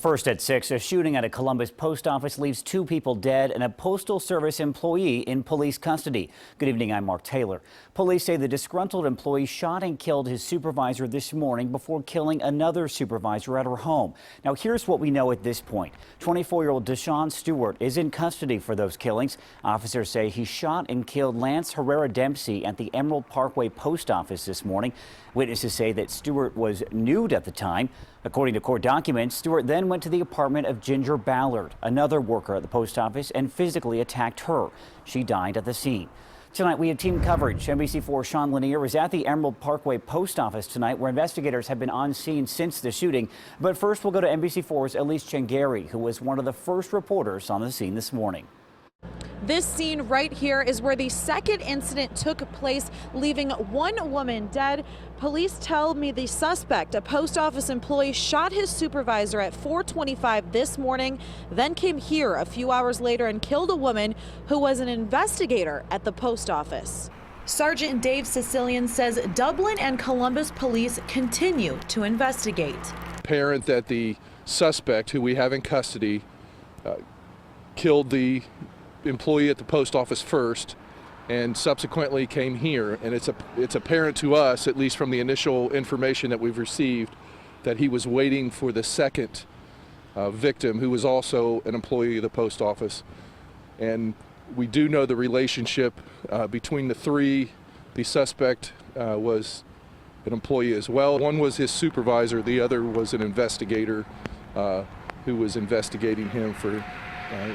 First at 6, a shooting at a Columbus post office leaves 2 people dead and a Postal Service employee in police custody. Good evening, I'm Mark Taylor. Police say the disgruntled employee shot and killed his supervisor this morning before killing another supervisor at her home. Now, here's what we know at this point. 24-year-old Deshaun Stewart is in custody for those killings. Officers say he shot and killed Lance Herrera Dempsey at the Emerald Parkway post office this morning. Witnesses say that Stewart was nude at the time. According to court documents, Stewart then went to the apartment of Ginger Ballard, another worker at the post office, and physically attacked her. She died at the scene. Tonight, we have team coverage. NBC4's Sean Lanier was at the Emerald Parkway post office tonight, where investigators have been on scene since the shooting. But first, we'll go to NBC4's Elise Chengari, who was one of the first reporters on the scene this morning. This scene right here is where the second incident took place, leaving one woman dead. Police tell me the suspect, a post office employee, shot his supervisor at 4:25 this morning, then came here a few hours later and killed a woman who was an investigator at the post office. Sergeant Dave SICILIAN says Dublin and Columbus police continue to investigate. Apparent that the suspect, who we have in custody, killed the employee at the post office first and subsequently came here, and it's apparent to us, at least from the initial information that we've received, that he was waiting for the second victim, who was also an employee of the post office. And we do know the relationship between the three. The suspect was an employee as well. One was his supervisor, the other was an investigator who was investigating him for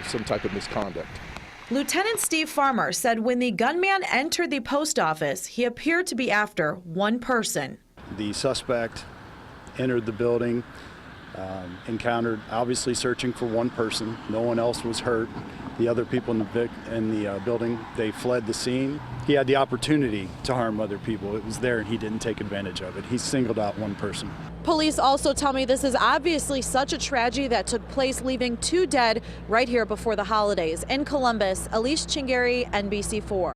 some type of misconduct. Lieutenant Steve Farmer said when the gunman entered the post office, he appeared to be after one person. The suspect entered the building, encountered, obviously searching for one person. No one else was hurt. The other people in the building, they fled the scene. He had the opportunity to harm other people. It was there and he didn't take advantage of it. He singled out one person. Police also tell me this is obviously such a tragedy that took place, leaving 2 dead right here before the holidays. In Columbus, Elise Chengari, NBC4.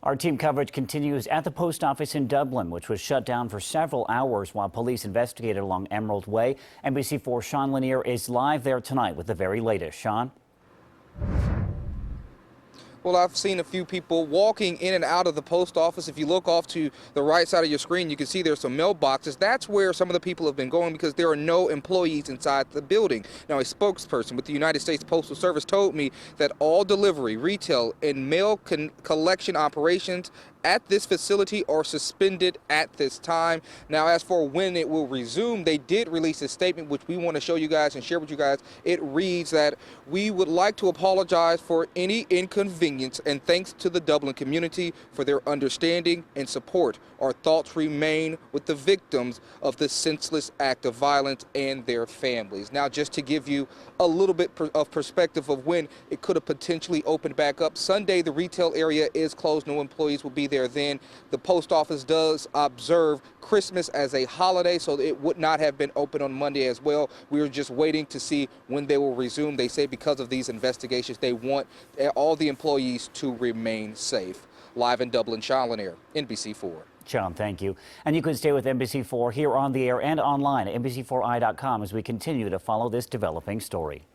Our team coverage continues at the post office in Dublin, which was shut down for several hours while police investigated along Emerald Way. NBC4's Sean Lanier is live there tonight with the very latest. Sean? Well, I've seen a few people walking in and out of the post office. If you look off to the right side of your screen, you can see there's some mailboxes. That's where some of the people have been going because there are no employees inside the building. Now, a spokesperson with the United States Postal Service told me that all delivery, retail, and mail collection operations at this facility are suspended at this time. Now, as for when it will resume, they did release a statement which we want to show you guys and share with you guys. It reads that we would like to apologize for any inconvenience and thanks to the Dublin community for their understanding and support. Our thoughts remain with the victims of this senseless act of violence and their families. Now, just to give you a little bit of perspective of when it could have potentially opened back up, Sunday the retail area is closed. No employees will be there then. The post office does observe Christmas as a holiday, so it would not have been open on Monday as well. We are just waiting to see when they will resume. They say because of these investigations, they want all the employees to remain safe. Live in Dublin, Sean Lanier, NBC4. Sean, thank you. And you can stay with NBC4 here on the air and online at NBC4i.com as we continue to follow this developing story.